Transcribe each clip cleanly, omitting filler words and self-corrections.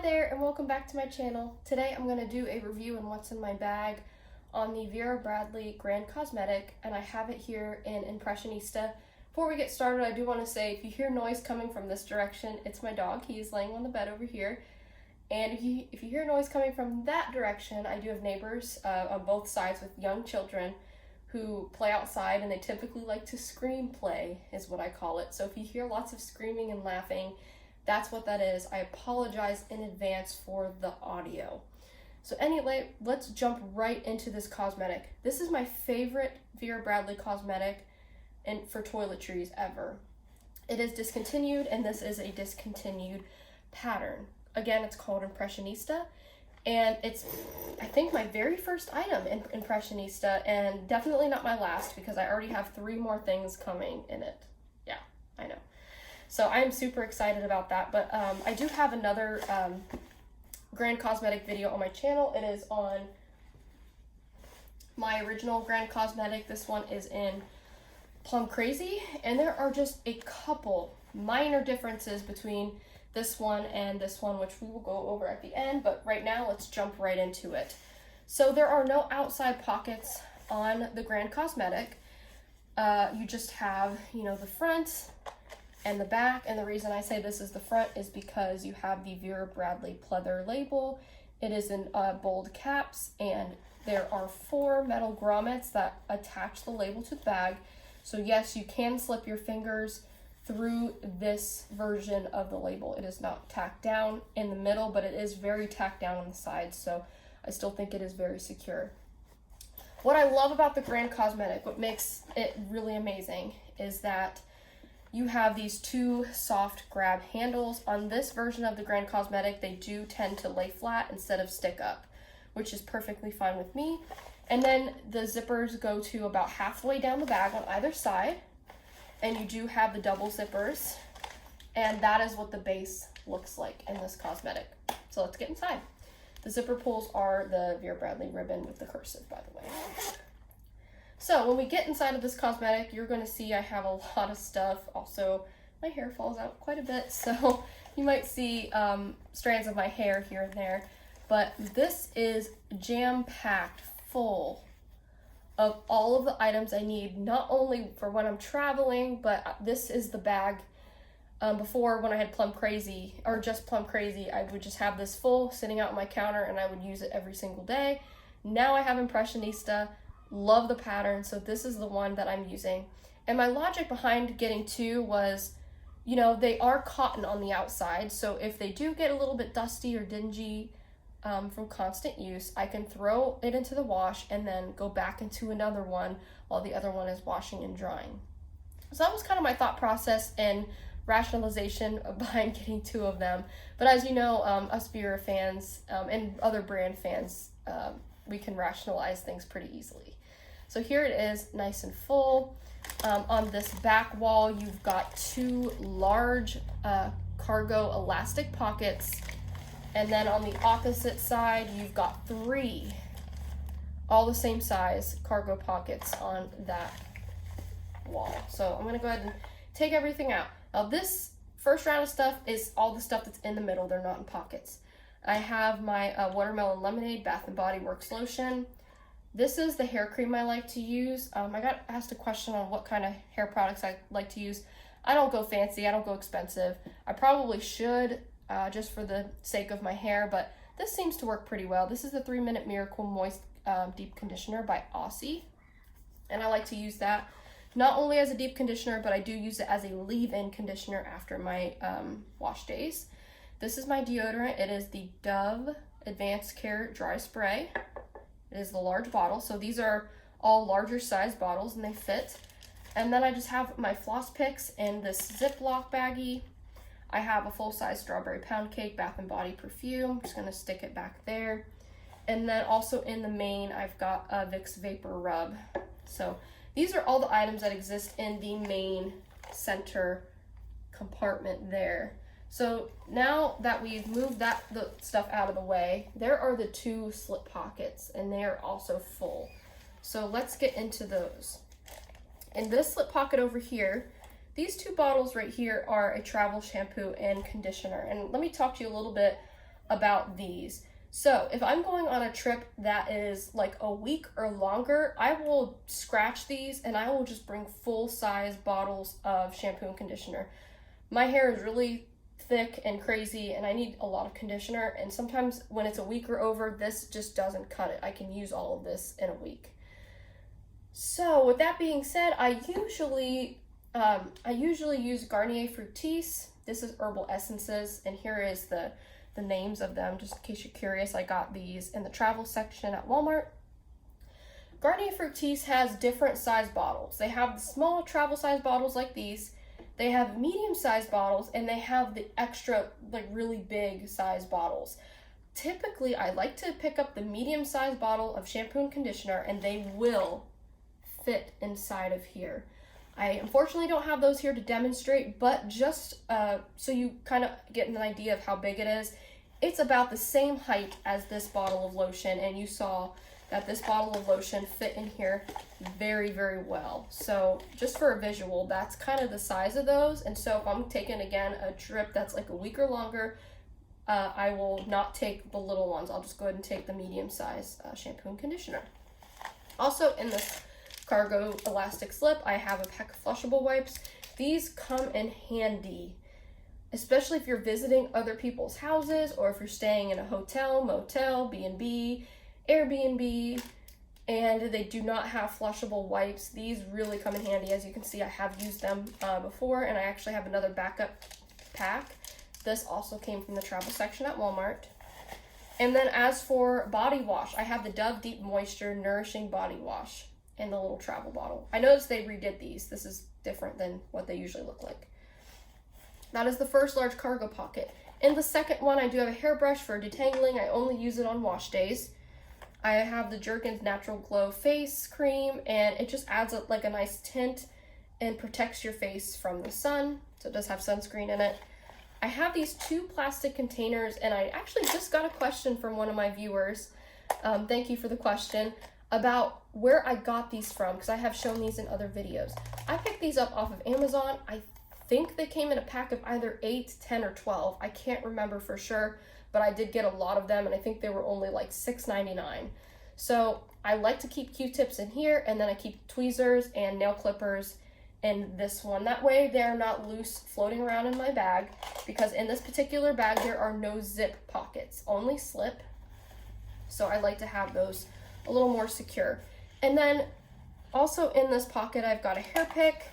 there and welcome back to my channel. Today I'm going to do a review on what's in my bag on the Vera Bradley Grand Cosmetic, and I have it here in Impressionista. Before we get started, I do want to say if you hear noise coming from this direction, it's my dog. He is laying on the bed over here. And if you hear noise coming from that direction, I do have neighbors on both sides with young children who play outside, and they typically like to scream play is what I call it. So if you hear lots of screaming and laughing, that's what that is. I apologize in advance for the audio. So anyway, let's jump right into this cosmetic. This is my favorite Vera Bradley cosmetic and for toiletries ever. It is discontinued, and this is a discontinued pattern. Again, it's called Impressionista, and it's, I think, my very first item in Impressionista, and definitely not my last because I already have 3 more things coming in it. Yeah, I know. So I am super excited about that, but I do have another Grand Cosmetic video on my channel. It is on my original Grand Cosmetic. This one is in Plum Crazy, and there are just a couple minor differences between this one and this one, which we will go over at the end, but right now let's jump right into it. So there are no outside pockets on the Grand Cosmetic. You just have, the front and the back, and the reason I say this is the front is because you have the Vera Bradley pleather label. It is in bold caps, and there are 4 metal grommets that attach the label to the bag. So yes, you can slip your fingers through this version of the label. It is not tacked down in the middle, but it is very tacked down on the sides, so I still think it is very secure. What I love about the Grand Cosmetic, what makes it really amazing, is that you have these 2 soft grab handles. On this version of the Grand Cosmetic, they do tend to lay flat instead of stick up, which is perfectly fine with me. And then the zippers go to about halfway down the bag on either side, and you do have the double zippers, and that is what the base looks like in this cosmetic. So let's get inside. The zipper pulls are the Vera Bradley ribbon with the cursive, by the way. So when we get inside of this cosmetic, you're going to see I have a lot of stuff. Also, my hair falls out quite a bit, so you might see strands of my hair here and there. But this is jam-packed full of all of the items I need, not only for when I'm traveling, but this is the bag. Before, when I had Plum Crazy, or just Plum Crazy, I would just have this full sitting out on my counter, and I would use it every single day. Now I have Impressionista. Love the pattern, so this is the one that I'm using. And my logic behind getting 2 was, they are cotton on the outside, so if they do get a little bit dusty or dingy from constant use, I can throw it into the wash and then go back into another one while the other one is washing and drying. So that was kind of my thought process and rationalization behind getting 2 of them. But as you know, us Vera fans and other brand fans, we can rationalize things pretty easily. So here it is, nice and full. On this back wall, you've got 2 large cargo elastic pockets. And then on the opposite side, you've got 3, all the same size cargo pockets on that wall. So I'm gonna go ahead and take everything out. Now this first round of stuff is all the stuff that's in the middle. They're not in pockets. I have my Watermelon Lemonade Bath & Body Works lotion. This is the hair cream I like to use. I got asked a question on what kind of hair products I like to use. I don't go fancy, I don't go expensive. I probably should, just for the sake of my hair, but this seems to work pretty well. This is the 3 Minute Miracle Moist Deep Conditioner by Aussie, and I like to use that not only as a deep conditioner, but I do use it as a leave-in conditioner after my wash days. This is my deodorant. It is the Dove Advanced Care Dry Spray. It is the large bottle, so these are all larger size bottles and they fit. And then I just have my floss picks in this Ziploc baggie. I have a full-size Strawberry Pound Cake Bath & Body perfume. I'm just gonna stick it back there. And then also in the main, I've got a Vicks Vapor Rub. So these are all the items that exist in the main center compartment there. So now that we've moved the stuff out of the way, there are the 2 slip pockets, and they are also full. So let's get into those. In this slip pocket over here, these 2 bottles right here are a travel shampoo and conditioner. And let me talk to you a little bit about these. So if I'm going on a trip that is like a week or longer, I will scratch these and I will just bring full-size bottles of shampoo and conditioner. My hair is really thick and crazy and I need a lot of conditioner, and sometimes when it's a week or over, this just doesn't cut it. I can use all of this in a week. So with that being said, I usually use Garnier Fructis. This is herbal essences, and here is the names of them, just in case you're curious. I got these in the travel section at Walmart. Garnier Fructis has different size bottles. They have the small travel size bottles like these. They have medium sized bottles, and they have the extra, like really big size bottles. Typically, I like to pick up the medium sized bottle of shampoo and conditioner, and they will fit inside of here. I unfortunately don't have those here to demonstrate, but just so you kind of get an idea of how big it is, it's about the same height as this bottle of lotion, and you saw that this bottle of lotion fit in here very, very well. So just for a visual, that's kind of the size of those. And so if I'm taking, again, a trip that's like a week or longer, I will not take the little ones. I'll just go ahead and take the medium size shampoo and conditioner. Also in this cargo elastic slip, I have a pack of Flushable Wipes. These come in handy, especially if you're visiting other people's houses, or if you're staying in a hotel, motel, B&B, Airbnb, and they do not have flushable wipes. These really come in handy. As you can see, I have used them before, and I actually have another backup pack. This also came from the travel section at Walmart. And then as for body wash, I have the Dove Deep Moisture Nourishing Body Wash in the little travel bottle. I noticed they redid these. This is different than what they usually look like. That is the first large cargo pocket. In the second one, I do have a hairbrush for detangling. I only use it on wash days. I have the Jergens Natural Glow Face Cream, and it just adds like a nice tint and protects your face from the sun. So it does have sunscreen in it. I have these two plastic containers, and I actually just got a question from one of my viewers. Thank you for the question about where I got these from, because I have shown these in other videos. I picked these up off of Amazon. I think they came in a pack of either 8, 10, or 12. I can't remember for sure, but I did get a lot of them, and I think they were only like $6.99. So I like to keep Q-tips in here, and then I keep tweezers and nail clippers in this one. That way they're not loose floating around in my bag, because in this particular bag there are no zip pockets, only slip. So I like to have those a little more secure. And then also in this pocket I've got a hair pick,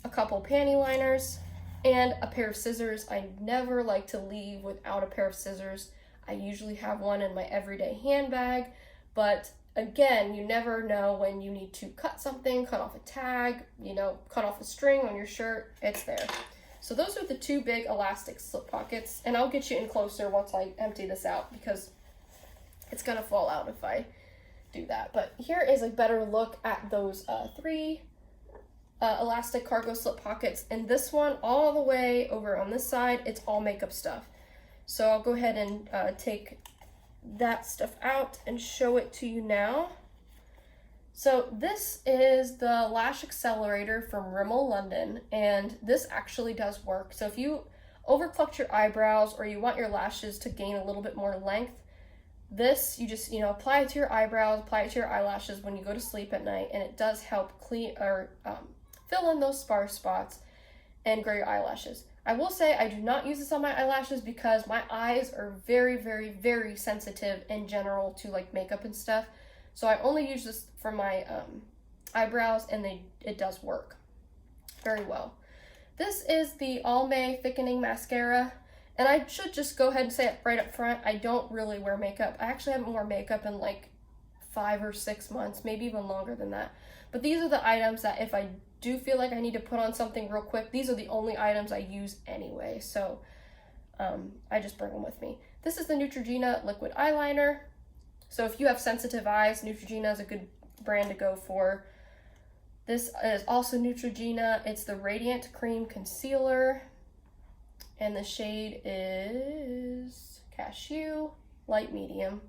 a couple panty liners, and a pair of scissors. I never like to leave without a pair of scissors. I usually have one in my everyday handbag, but again, you never know when you need to cut something, cut off a tag, cut off a string on your shirt. It's there. So those are the two big elastic slip pockets, and I'll get you in closer once I empty this out, because it's gonna fall out if I do that. But here is a better look at those three elastic cargo slip pockets. And this one, all the way over on this side, it's all makeup stuff. So I'll go ahead and take that stuff out and show it to you now. So this is the Lash Accelerator from Rimmel London, and this actually does work. So if you overplucked your eyebrows, or you want your lashes to gain a little bit more length, this, you just, apply it to your eyebrows, apply it to your eyelashes when you go to sleep at night, and it does help clean or fill in those sparse spots and grow your eyelashes. I will say I do not use this on my eyelashes because my eyes are very, very, very sensitive in general to like makeup and stuff. So I only use this for my eyebrows, and it does work very well. This is the Almay Thickening Mascara, and I should just go ahead and say it right up front, I don't really wear makeup. I actually haven't worn makeup in like 5 or 6 months, maybe even longer than that. But these are the items that if I do feel like I need to put on something real quick, these are the only items I use anyway, so I just bring them with me. This is the Neutrogena liquid eyeliner. So if you have sensitive eyes, Neutrogena is a good brand to go for. This is also Neutrogena. It's the Radiant Cream Concealer, and the shade is Cashew, light medium.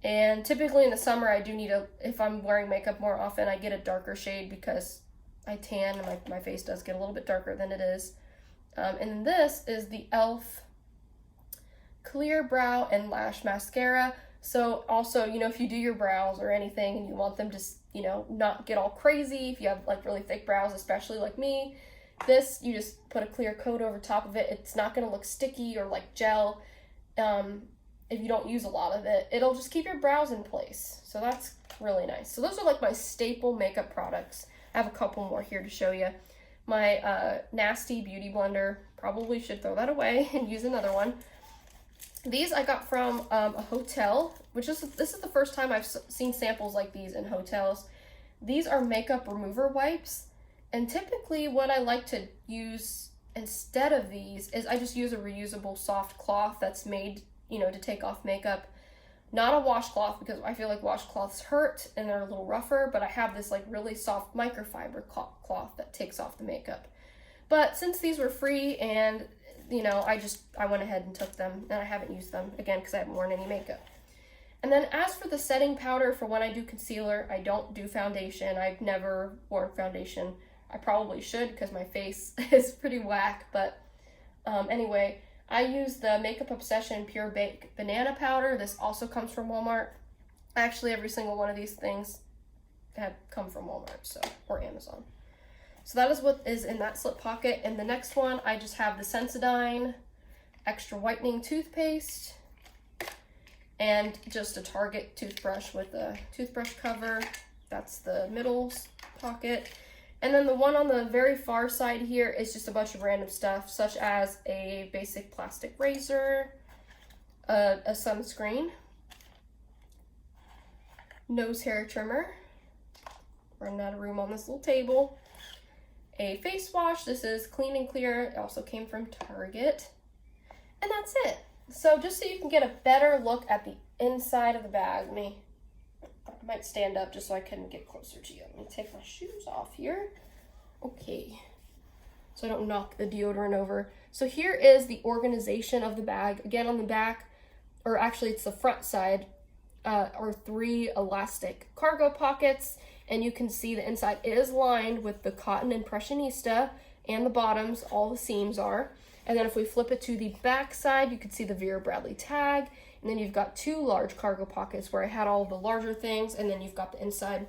And typically in the summer, I do need if I'm wearing makeup more often, I get a darker shade because I tan and my face does get a little bit darker than it is. And then this is the e.l.f. clear brow and lash mascara. So also, you know, if you do your brows or anything and you want them to, you know, not get all crazy, if you have like really thick brows, especially like me, this, you just put a clear coat over top of it. It's not going to look sticky or like gel. If you don't use a lot of it, it'll just keep your brows in place. So that's really nice. So those are like my staple makeup products. I have a couple more here to show you. My nasty beauty blender, probably should throw that away and use another one. These I got from a hotel, this is the first time I've seen samples like these in hotels. These are makeup remover wipes, and typically what I like to use instead of these is I just use a reusable soft cloth that's made, you know, to take off makeup. Not a washcloth, because I feel like washcloths hurt and they're a little rougher, but I have this like really soft microfiber cloth that takes off the makeup. But since these were free and, you know, I went ahead and took them, and I haven't used them again because I haven't worn any makeup. And then as for the setting powder for when I do concealer, I don't do foundation. I've never worn foundation. I probably should because my face is pretty whack, but anyway, I use the Makeup Obsession Pure Baked Banana Powder. This also comes from Walmart. Actually, every single one of these things have come from Walmart, or Amazon. So that is what is in that slip pocket. And the next one, I just have the Sensodyne Extra Whitening Toothpaste and just a Target toothbrush with a toothbrush cover. That's the middle pocket. And then the one on the very far side here is just a bunch of random stuff, such as a basic plastic razor, a sunscreen, nose hair trimmer, running out of room on this little table, a face wash. This is Clean and Clear. It also came from Target. And that's it. So just so you can get a better look at the inside of the bag, I might stand up just so I can get closer to you. Let me take my shoes off here. Okay. So I don't knock the deodorant over. So here is the organization of the bag. Again, on the back, or actually it's the front side, are 3 elastic cargo pockets. And you can see the inside is lined with the cotton Impressionista, and the bottoms, all the seams are. And then if we flip it to the back side, you can see the Vera Bradley tag. And then you've got 2 large cargo pockets where I had all the larger things, and then you've got the inside.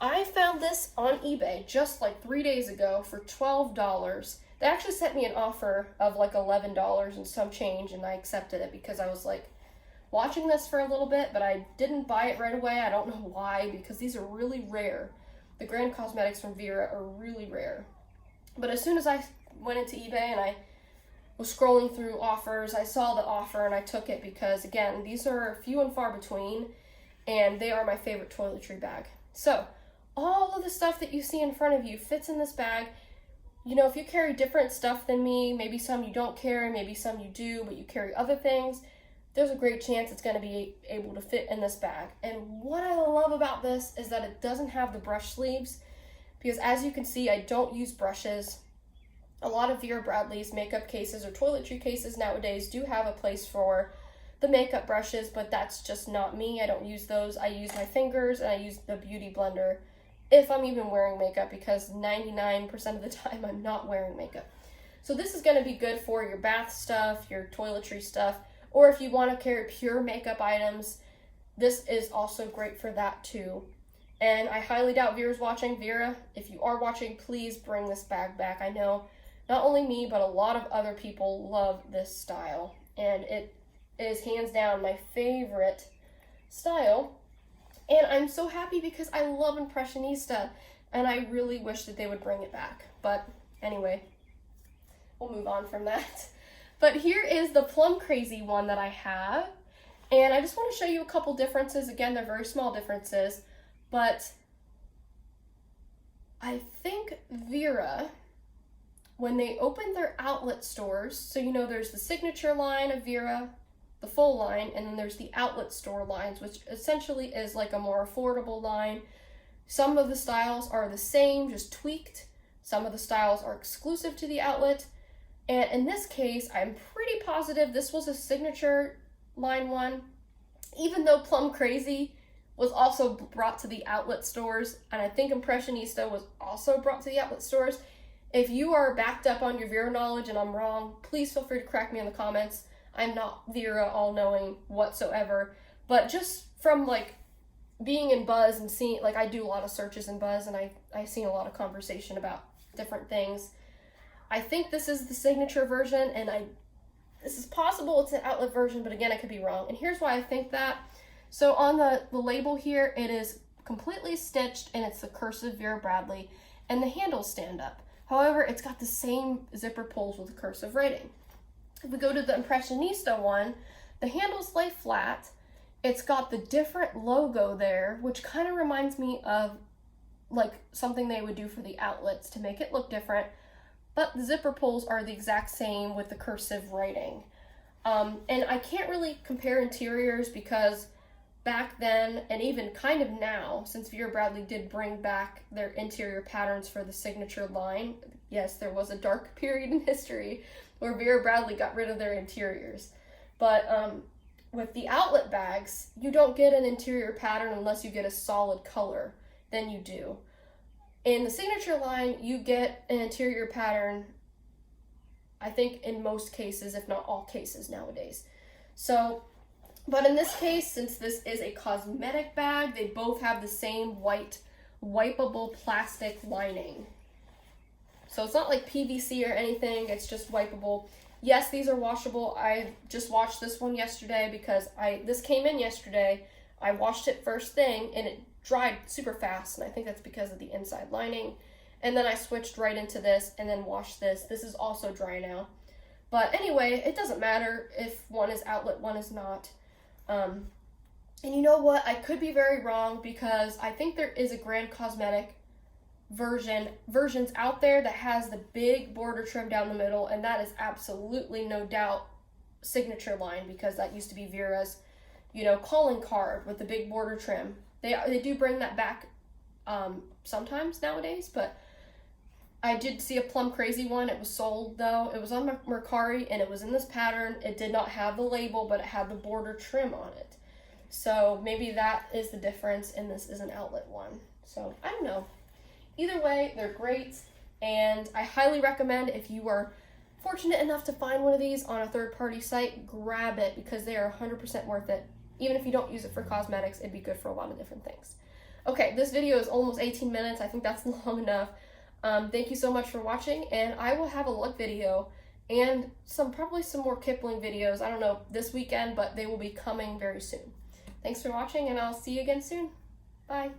I found this on eBay just like 3 days ago for $12. They actually sent me an offer of like $11 and some change, and I accepted it because I was like watching this for a little bit, but I didn't buy it right away. I don't know why, because these are really rare. The Grand Cosmetics from Vera are really rare. But as soon as I went into eBay and I was scrolling through offers, I saw the offer and I took it because, again, these are few and far between, and they are my favorite toiletry bag. So all of the stuff that you see in front of you fits in this bag. You know, if you carry different stuff than me, maybe some you don't carry, maybe some you do, but you carry other things, there's a great chance it's going to be able to fit in this bag. And what I love about this is that it doesn't have the brush sleeves, because as you can see, I don't use brushes. A lot of Vera Bradley's makeup cases or toiletry cases nowadays do have a place for the makeup brushes, but that's just not me. I don't use those. I use my fingers, and I use the beauty blender if I'm even wearing makeup, because 99% of the time I'm not wearing makeup. So this is going to be good for your bath stuff, your toiletry stuff, or if you want to carry pure makeup items, this is also great for that too. And I highly doubt Vera's watching. Vera, if you are watching, please bring this bag back. I know not only me, but a lot of other people love this style, and it is hands down my favorite style. And I'm so happy because I love Impressionista, and I really wish that they would bring it back. But anyway, we'll move on from that. But here is the Plum Crazy one that I have, and I just want to show you a couple differences. Again, they're very small differences, but I think Vera, when they opened their outlet stores, so you know there's the signature line of Vera, the full line, and then there's the outlet store lines, which essentially is like a more affordable line. Some of the styles are the same, just tweaked. Some of the styles are exclusive to the outlet. And in this case, I'm pretty positive this was a signature line one, even though Plum Crazy was also brought to the outlet stores, and I think Impressionista was also brought to the outlet stores. If you are backed up on your Vera knowledge and I'm wrong, please feel free to correct me in the comments. I'm not Vera all-knowing whatsoever, but just from like being in Buzz and seeing, like I do a lot of searches in Buzz and I've seen a lot of conversation about different things. I think this is the signature version, and this is possible it's an outlet version, but again, I could be wrong. And here's why I think that. So on the label here, it is completely stitched and it's the cursive Vera Bradley, and the handles stand up. However, it's got the same zipper pulls with cursive writing. If we go to the Impressionista one, the handles lay flat. It's got the different logo there, which kind of reminds me of like something they would do for the outlets to make it look different. But the zipper pulls are the exact same with the cursive writing. And I can't really compare interiors because back then, and even kind of now, since Vera Bradley did bring back their interior patterns for the signature line, yes, there was a dark period in history where Vera Bradley got rid of their interiors. But with the outlet bags, you don't get an interior pattern unless you get a solid color. Then you do. In the signature line, you get an interior pattern, I think in most cases, if not all cases nowadays. So, but in this case, since this is a cosmetic bag, they both have the same white wipeable plastic lining. So it's not like PVC or anything, it's just wipeable. Yes, these are washable. I just washed this one yesterday because this came in yesterday. I washed it first thing and it dried super fast, and I think that's because of the inside lining. And then I switched right into this and then washed this. This is also dry now. But anyway, it doesn't matter if one is outlet, one is not. And you know what? I could be very wrong because I think there is a Grand Cosmetic versions out there that has the big border trim down the middle, and that is absolutely no doubt signature line because that used to be Vera's, calling card with the big border trim. They do bring that back sometimes nowadays, but I did see a Plum Crazy one. It was sold though. It was on Mercari and it was in this pattern. It did not have the label, but it had the border trim on it. So maybe that is the difference, and this is an outlet one. So I don't know. Either way, they're great, and I highly recommend if you are fortunate enough to find one of these on a third-party site, grab it because they are 100% worth it. Even if you don't use it for cosmetics, it'd be good for a lot of different things. Okay, this video is almost 18 minutes. I think that's long enough. Thank you so much for watching, and I will have a look video and probably some more Kipling videos, I don't know, this weekend, but they will be coming very soon. Thanks for watching, and I'll see you again soon. Bye.